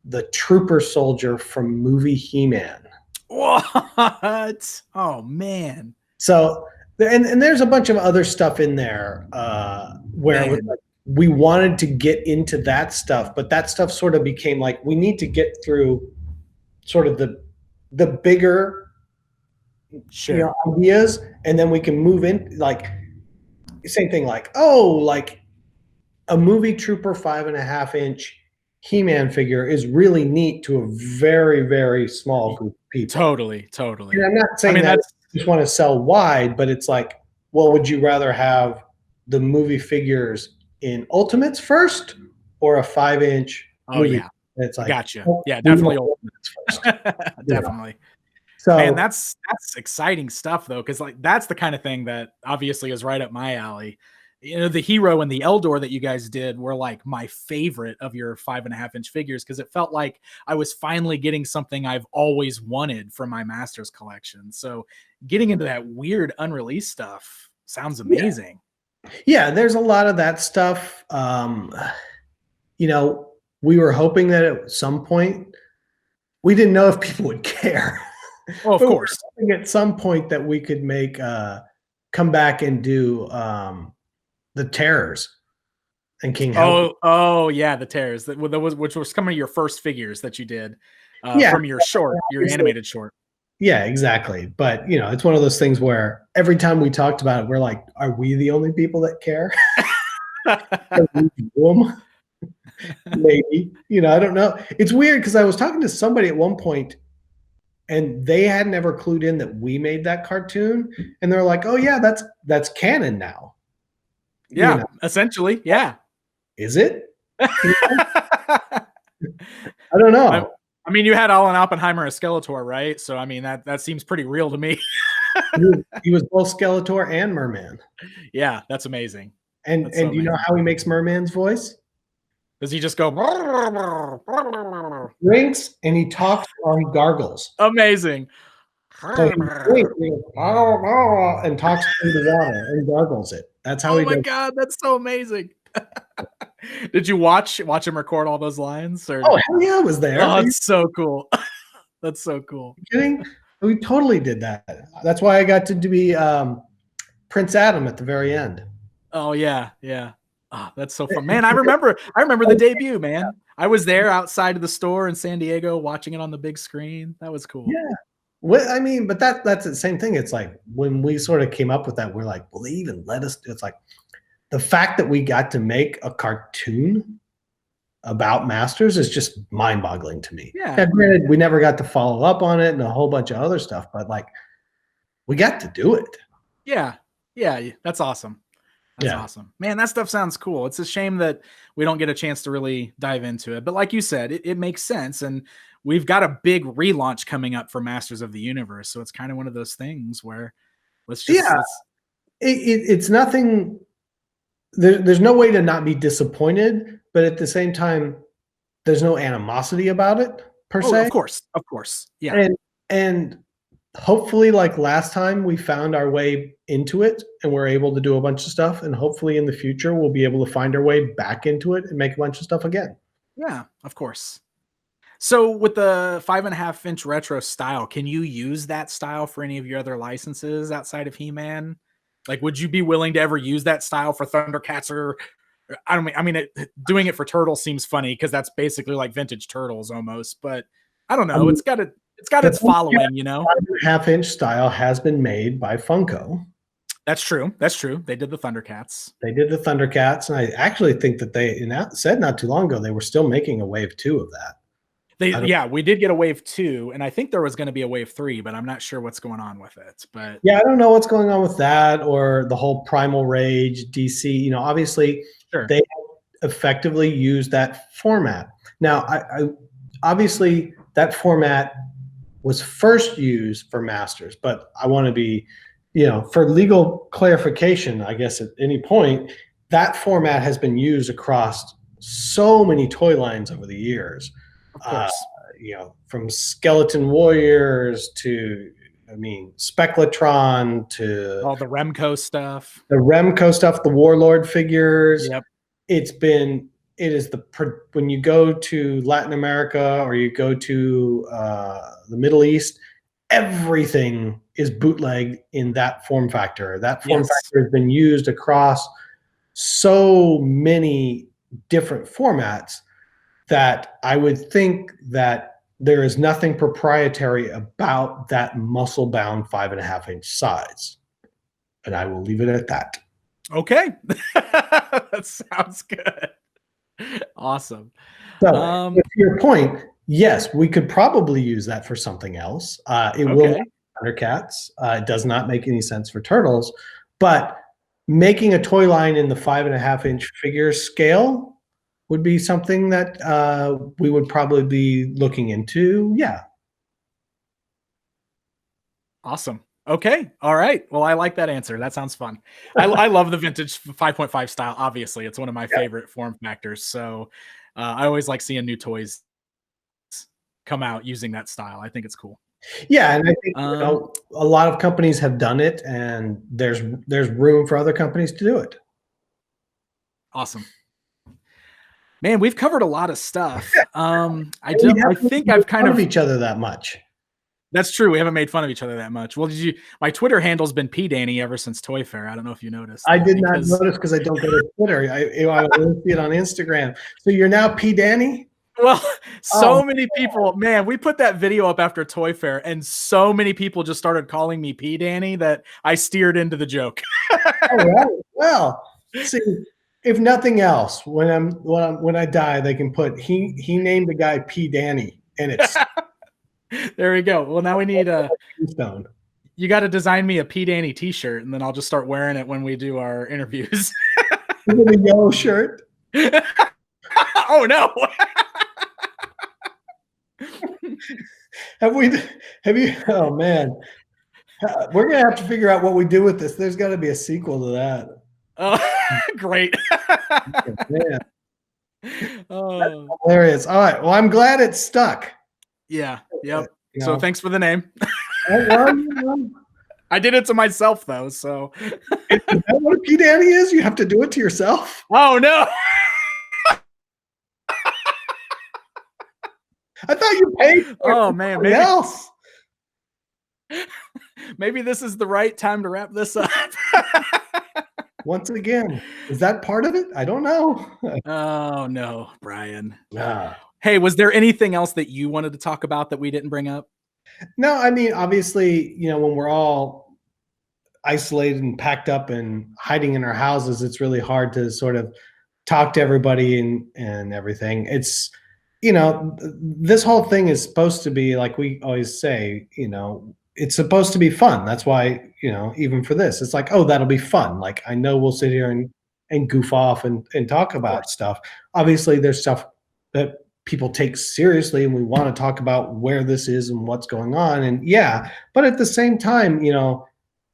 [SPEAKER 2] the trooper soldier from movie He-Man.
[SPEAKER 1] What? Oh man.
[SPEAKER 2] So and there's a bunch of other stuff in there where it was like, we wanted to get into that stuff, but that stuff sort of became like, we need to get through sort of the bigger ideas, and then we can move in, like same thing, like like a movie trooper 5.5-inch He-Man figure is really neat to a very, very small group of people.
[SPEAKER 1] Totally.
[SPEAKER 2] And I'm not saying that I just want to sell wide, but it's like, well, would you rather have the movie figures in Ultimates first or a 5-inch
[SPEAKER 1] Oh
[SPEAKER 2] movie?
[SPEAKER 1] yeah,
[SPEAKER 2] It's like,
[SPEAKER 1] gotcha.
[SPEAKER 2] oh,
[SPEAKER 1] Yeah,
[SPEAKER 2] we want
[SPEAKER 1] definitely.
[SPEAKER 2] Ultimates first. You know?
[SPEAKER 1] Definitely. Man,
[SPEAKER 2] So
[SPEAKER 1] that's exciting stuff though, because like that's the kind of thing that obviously is right up my alley. You know, the Hero and the Eldor that you guys did were like my favorite of your 5.5-inch figures because it felt like I was finally getting something I've always wanted from my Masters collection. So getting into that weird unreleased stuff sounds amazing.
[SPEAKER 2] yeah, there's a lot of that stuff. You know, we were hoping that at some point, we didn't know if people would care.
[SPEAKER 1] Oh, of
[SPEAKER 2] But we were
[SPEAKER 1] course.
[SPEAKER 2] hoping at some point that we could make come back and do the Terrors and King Hell.
[SPEAKER 1] Oh yeah, the tears that was which was some of your first figures that you did
[SPEAKER 2] Yeah,
[SPEAKER 1] from your short, your
[SPEAKER 2] obviously.
[SPEAKER 1] animated short.
[SPEAKER 2] Yeah, exactly. But you know, it's one of those things where every time we talked about it, we're like, are we the only people that care? Maybe. You know, I don't know. It's weird because I was talking to somebody at one point and they had never clued in that we made that cartoon. And they're like, oh yeah, that's canon now.
[SPEAKER 1] Yeah,
[SPEAKER 2] You know,
[SPEAKER 1] essentially. Yeah.
[SPEAKER 2] is it? I don't know.
[SPEAKER 1] I mean, you had Alan Oppenheimer as Skeletor, right? So I mean that seems pretty real to me.
[SPEAKER 2] He was both Skeletor and Merman.
[SPEAKER 1] Yeah, that's amazing.
[SPEAKER 2] And
[SPEAKER 1] That's so
[SPEAKER 2] do you know
[SPEAKER 1] amazing.
[SPEAKER 2] how he makes Merman's voice?
[SPEAKER 1] Does he just go
[SPEAKER 2] Drinks and he talks while he gargles.
[SPEAKER 1] amazing?
[SPEAKER 2] So he drinks and talks through the water and gargles it. That's how
[SPEAKER 1] Oh
[SPEAKER 2] he
[SPEAKER 1] my
[SPEAKER 2] does.
[SPEAKER 1] god, that's so amazing. Did you watch him record all those lines? Or
[SPEAKER 2] Oh hell yeah, I was there.
[SPEAKER 1] oh,
[SPEAKER 2] Are you
[SPEAKER 1] it's so cool. That's so cool.
[SPEAKER 2] kidding? We totally did that. That's why I got to be Prince Adam at the very end.
[SPEAKER 1] Oh yeah, yeah. Oh, that's so fun, man. I remember the debut, man. I was there outside of the store in San Diego watching it on the big screen. That was cool.
[SPEAKER 2] Yeah. Well, I mean, but that's the same thing. It's like when we sort of came up with that, we're like, will they even let us? It's like the fact that we got to make a cartoon about Masters is just mind-boggling to me.
[SPEAKER 1] Yeah.
[SPEAKER 2] Now, granted, we never got to follow up on it and a whole bunch of other stuff, but like we got to do it.
[SPEAKER 1] Yeah. Yeah. That's awesome. That's awesome. Man, that stuff sounds cool. It's a shame that we don't get a chance to really dive into it. But like you said, it makes sense. And we've got a big relaunch coming up for Masters of the Universe. So it's kind of one of those things where let's just
[SPEAKER 2] it's nothing. There's no way to not be disappointed, but at the same time, there's no animosity about it per se.
[SPEAKER 1] Of course. Yeah.
[SPEAKER 2] And hopefully, like last time, we found our way into it and we're able to do a bunch of stuff. And hopefully in the future, we'll be able to find our way back into it and make a bunch of stuff again.
[SPEAKER 1] Yeah, of course. So with the 5.5-inch retro style, can you use that style for any of your other licenses outside of He-Man? Like, would you be willing to ever use that style for Thundercats or doing it for Turtles seems funny because that's basically like vintage Turtles almost, but I don't know. It's got its following, you know.
[SPEAKER 2] 5.5-inch style has been made by Funko.
[SPEAKER 1] That's true. They did the Thundercats.
[SPEAKER 2] And I actually think that they said not too long ago they were still making a wave 2 of that.
[SPEAKER 1] We did get a wave 2, and I think there was going to be a wave 3, but I'm not sure what's going on with it. But
[SPEAKER 2] yeah, I don't know what's going on with that or the whole Primal Rage DC. You know, obviously they effectively use that format. Now, I obviously that format was first used for Masters, but I want to be, you know, for legal clarification, I guess at any point, that format has been used across so many toy lines over the years.
[SPEAKER 1] Of course.
[SPEAKER 2] You know, from Skeleton Warriors to, I mean, Spectratron to
[SPEAKER 1] all the Remco stuff,
[SPEAKER 2] the Warlord figures.
[SPEAKER 1] Yep.
[SPEAKER 2] When you go to Latin America or you go to the Middle East, everything is bootlegged in that form factor. That form factor has been used across so many different formats that I would think that there is nothing proprietary about that muscle-bound 5.5-inch size. And I will leave it at that.
[SPEAKER 1] Okay. That sounds good. Awesome.
[SPEAKER 2] So to your point, yes, we could probably use that for something else. It will Thundercats. It does not make any sense for Turtles, But making a toy line in the 5.5-inch figure scale would be something that we would probably be looking into. Yeah.
[SPEAKER 1] Awesome. Okay. All right. Well, I like that answer. That sounds fun. I love the vintage 5.5 style. Obviously, it's one of my favorite form factors. So I always like seeing new toys come out using that style. I think it's cool.
[SPEAKER 2] Yeah, and I think a lot of companies have done it, and there's room for other companies to do it.
[SPEAKER 1] Awesome. Man, we've covered a lot of stuff. I think I've kind of
[SPEAKER 2] each other that much.
[SPEAKER 1] That's true. We haven't made fun of each other that much. Well, my Twitter handle's been P Danny ever since Toy Fair. I don't know if you noticed.
[SPEAKER 2] I did not notice because I don't go to Twitter. I only see it on Instagram. So you're now P Danny?
[SPEAKER 1] Well, so many people, man, we put that video up after Toy Fair, and so many people just started calling me P Danny that I steered into the joke.
[SPEAKER 2] All right. Well, see, if nothing else, when I die, they can put he named the guy P Danny, and it's
[SPEAKER 1] there we go. Well, now we need
[SPEAKER 2] stone.
[SPEAKER 1] You got to design me a P Danny t-shirt, and then I'll just start wearing it when we do our interviews.
[SPEAKER 2] With a yellow shirt.
[SPEAKER 1] Oh no.
[SPEAKER 2] Have you? Oh man, we're gonna have to figure out what we do with this. There's got to be a sequel to that.
[SPEAKER 1] Oh, great.
[SPEAKER 2] Man. Oh, that's hilarious. All right. Well, I'm glad it stuck.
[SPEAKER 1] Yeah. Yep. So thanks for the name. I did it to myself though. So
[SPEAKER 2] is that what a P Danny is? You have to do it to yourself?
[SPEAKER 1] Oh no.
[SPEAKER 2] I thought you paid for
[SPEAKER 1] man, maybe this is the right time to wrap this up.
[SPEAKER 2] Once again, is that part of it? I don't know.
[SPEAKER 1] Oh no, Brian.
[SPEAKER 2] Yeah.
[SPEAKER 1] Hey, was there anything else that you wanted to talk about that we didn't bring up?
[SPEAKER 2] No, I mean, obviously, when we're all isolated and packed up and hiding in our houses, it's really hard to sort of talk to everybody and everything. It's this whole thing is supposed to be, like we always say, it's supposed to be fun. That's why, even for this, it's like, oh, that'll be fun. Like, I know we'll sit here and goof off and talk about stuff. Obviously, there's stuff that people take seriously, and we want to talk about where this is and what's going on. And yeah, but at the same time,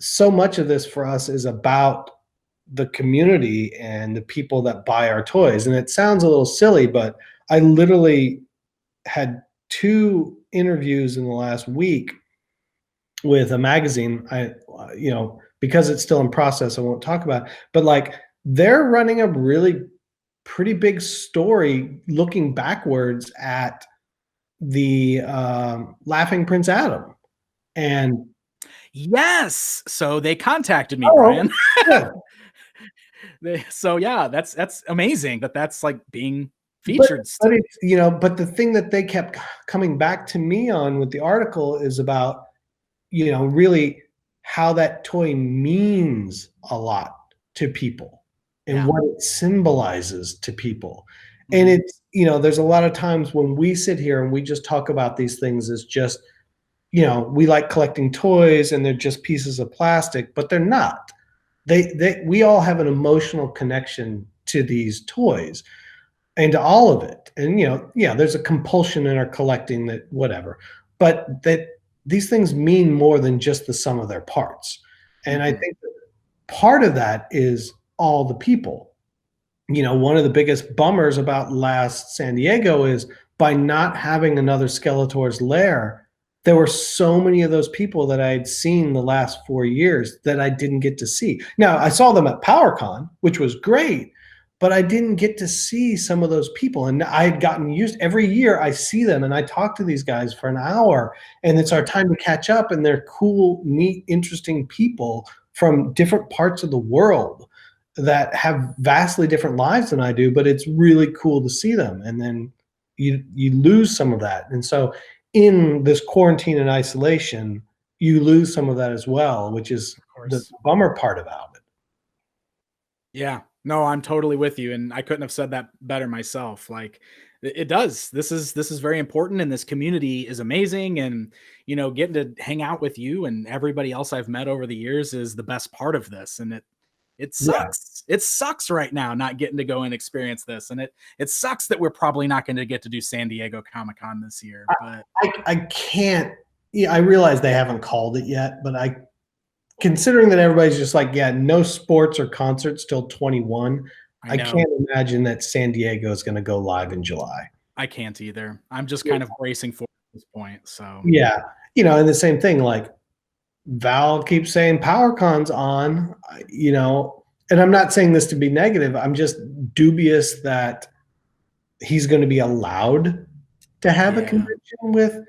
[SPEAKER 2] so much of this for us is about the community and the people that buy our toys. And it sounds a little silly, but I literally had 2 interviews in the last week with a magazine. Because it's still in process, I won't talk about it, but like, they're running a really pretty big story looking backwards at the Laughing Prince Adam. And
[SPEAKER 1] yes, so they contacted me, Brian. Yeah. So yeah, that's amazing that's like being featured.
[SPEAKER 2] But it's, but the thing that they kept coming back to me on with the article is about, really how that toy means a lot to people and what it symbolizes to people. And it's, there's a lot of times when we sit here and we just talk about these things as just, we like collecting toys and they're just pieces of plastic, but they're not. We all have an emotional connection to these toys and to all of it. And, there's a compulsion in our collecting that whatever, but that these things mean more than just the sum of their parts. And I think that part of that is all the people. One of the biggest bummers about last San Diego is by not having another Skeletor's Lair, there were so many of those people that I had seen the last 4 years that I didn't get to see. Now, I saw them at PowerCon, which was great, but I didn't get to see some of those people. And I had gotten used, every year I see them and I talk to these guys for an hour, and it's our time to catch up, and they're cool, neat, interesting people from different parts of the world that have vastly different lives than I do, but it's really cool to see them. And then you lose some of that. And so in this quarantine and isolation, you lose some of that as well, which is the bummer part about it.
[SPEAKER 1] Yeah, no, I'm totally with you. And I couldn't have said that better myself. Like, It does. This is very important, and this community is amazing. And getting to hang out with you and everybody else I've met over the years is the best part of this. And it
[SPEAKER 2] Yeah.
[SPEAKER 1] sucks. It sucks right now not getting to go and experience this. And it sucks that we're probably not going to get to do San Diego Comic-Con this year. But
[SPEAKER 2] I can't. Yeah, I realize they haven't called it yet, but considering that everybody's just like, yeah, no sports or concerts till 21. I can't imagine that San Diego is going to go live in July.
[SPEAKER 1] I can't either. I'm just kind of bracing for it at this point. So
[SPEAKER 2] yeah, and the same thing, like Val keeps saying PowerCon's on, and I'm not saying this to be negative. I'm just dubious that he's going to be allowed to have a convention with,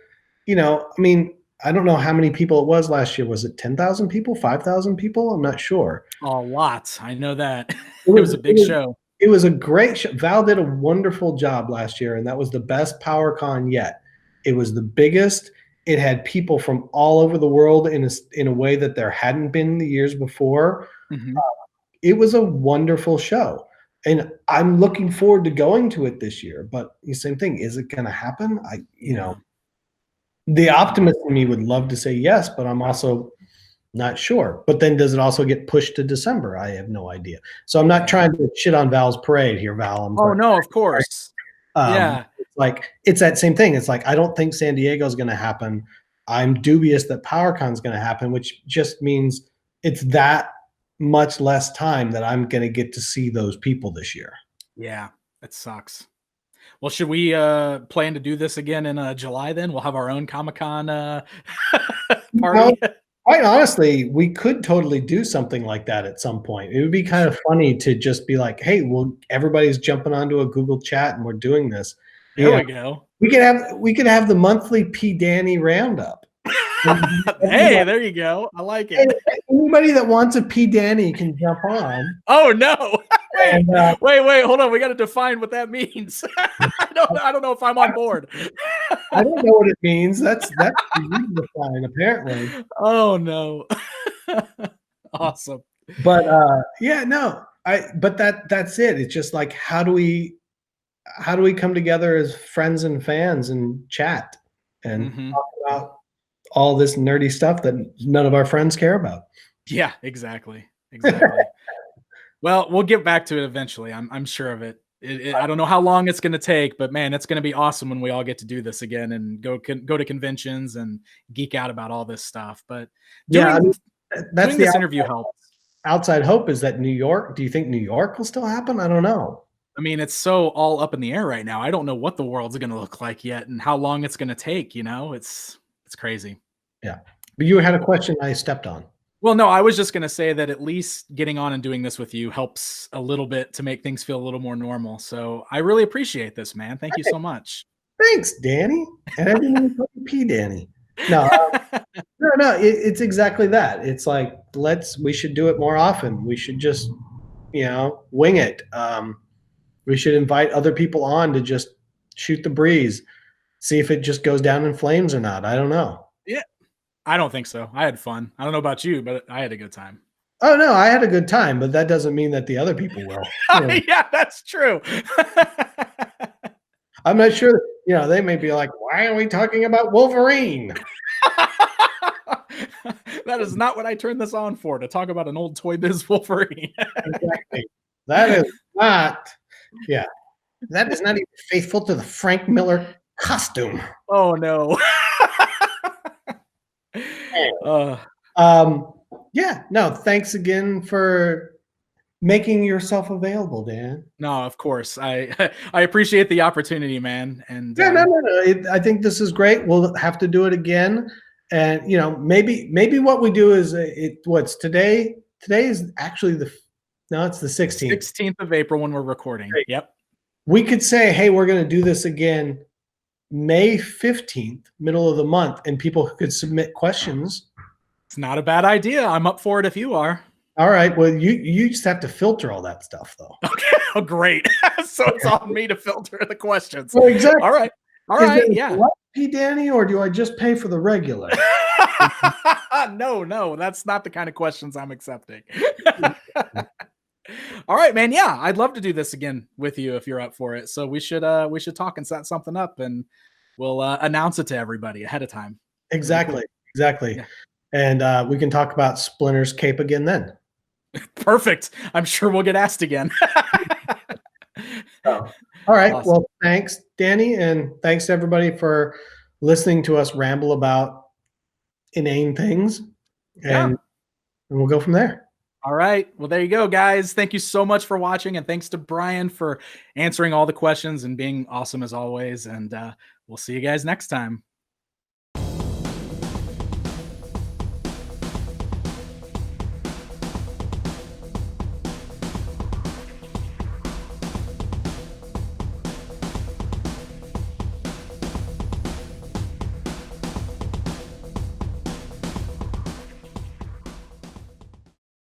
[SPEAKER 2] I mean, I don't know how many people it was last year. Was it 10,000 people, 5,000 people? I'm not sure.
[SPEAKER 1] A lot. I know that. It was a big show.
[SPEAKER 2] It was a great show. Val did a wonderful job last year, and that was the best PowerCon yet. It was the biggest. It had people from all over the world in a way that there hadn't been the years before. It was a wonderful show, and I'm looking forward to going to it this year. But the same thing, is it going to happen? The optimist in me would love to say yes, but I'm also not sure. But then does it also get pushed to December? I have no idea. So I'm not trying to shit on Val's parade here, Val.
[SPEAKER 1] No, of course.
[SPEAKER 2] It's that same thing. It's like, I don't think San Diego is going to happen. I'm dubious that PowerCon is going to happen, which just means it's that much less time that I'm going to get to see those people this year. Yeah,
[SPEAKER 1] it sucks. Well, should we plan to do this again in July then? We'll have our own Comic-Con party.
[SPEAKER 2] Quite honestly, we could totally do something like that at some point. It would be kind of funny to just be like, hey, well, everybody's jumping onto a Google chat and we're doing this.
[SPEAKER 1] There we go.
[SPEAKER 2] We could have the monthly P. Danny roundup.
[SPEAKER 1] Hey, there you go. I like it.
[SPEAKER 2] Anybody that wants a P. Danny can jump on.
[SPEAKER 1] Oh no. Wait, hold on. We got to define what that means. I don't know if I'm on board.
[SPEAKER 2] I don't know what it means. That's define, apparently.
[SPEAKER 1] Oh no. Awesome.
[SPEAKER 2] But that's it. It's just like, how do we come together as friends and fans and chat and talk about all this nerdy stuff that none of our friends care about?
[SPEAKER 1] Yeah, exactly. Well, we'll get back to it eventually. I'm sure of it. I don't know how long it's going to take, but man, it's going to be awesome when we all get to do this again and go to conventions and geek out about all this stuff. But doing this interview helps.
[SPEAKER 2] Outside hope is that New York. Do you think New York will still happen? I don't know.
[SPEAKER 1] I mean, it's so all up in the air right now. I don't know what the world's going to look like yet and how long it's going to take. It's crazy.
[SPEAKER 2] Yeah. But you had a question I stepped on.
[SPEAKER 1] Well, no, I was just going to say that at least getting on and doing this with you helps a little bit to make things feel a little more normal. So I really appreciate this, man. Thank you so much.
[SPEAKER 2] Thanks, Danny. And everyone P. Danny. No, it's exactly that. It's like, we should do it more often. We should just, wing it. We should invite other people on to just shoot the breeze, see if it just goes down in flames or not. I don't know.
[SPEAKER 1] Yeah. I don't think so. I had fun. I don't know about you, but I had a good time.
[SPEAKER 2] Oh no, I had a good time, but that doesn't mean that the other people will.
[SPEAKER 1] Yeah, that's true.
[SPEAKER 2] I'm not sure. They may be like, "Why are we talking about Wolverine?"
[SPEAKER 1] That is not what I turned this on for, to talk about an old Toy Biz Wolverine.
[SPEAKER 2] Exactly. That is not. Yeah, that is not even faithful to the Frank Miller costume.
[SPEAKER 1] Oh no.
[SPEAKER 2] Thanks again for making yourself available, Dan.
[SPEAKER 1] No, of course. I appreciate the opportunity, man. And
[SPEAKER 2] I think this is great. We'll have to do it again. And maybe what we do is what's today? Today is actually it's the 16th.
[SPEAKER 1] 16th of April when we're recording. Great. Yep.
[SPEAKER 2] We could say, hey, we're going to do this again May 15th, middle of the month, and people could submit questions.
[SPEAKER 1] It's not a bad idea. I'm up for it if you are.
[SPEAKER 2] All right. Well, you just have to filter all that stuff, though.
[SPEAKER 1] Okay. Oh, great. So it's on me to filter the questions.
[SPEAKER 2] Well, exactly.
[SPEAKER 1] All right. All right. Yeah.
[SPEAKER 2] P. Danny, or do I just pay for the regular?
[SPEAKER 1] No, that's not the kind of questions I'm accepting. All right, man. Yeah, I'd love to do this again with you if you're up for it. So we should talk and set something up, and we'll announce it to everybody ahead of time.
[SPEAKER 2] Exactly. Exactly.
[SPEAKER 1] Yeah.
[SPEAKER 2] And we can talk about Splinter's cape again then.
[SPEAKER 1] Perfect. I'm sure we'll get asked again.
[SPEAKER 2] So, all right.
[SPEAKER 1] Awesome.
[SPEAKER 2] Well, thanks, Danny, and thanks to everybody for listening to us ramble about inane things. And we'll go from there.
[SPEAKER 1] All right. Well, there you go, guys. Thank you so much for watching, and thanks to Brian for answering all the questions and being awesome as always. And we'll see you guys next time.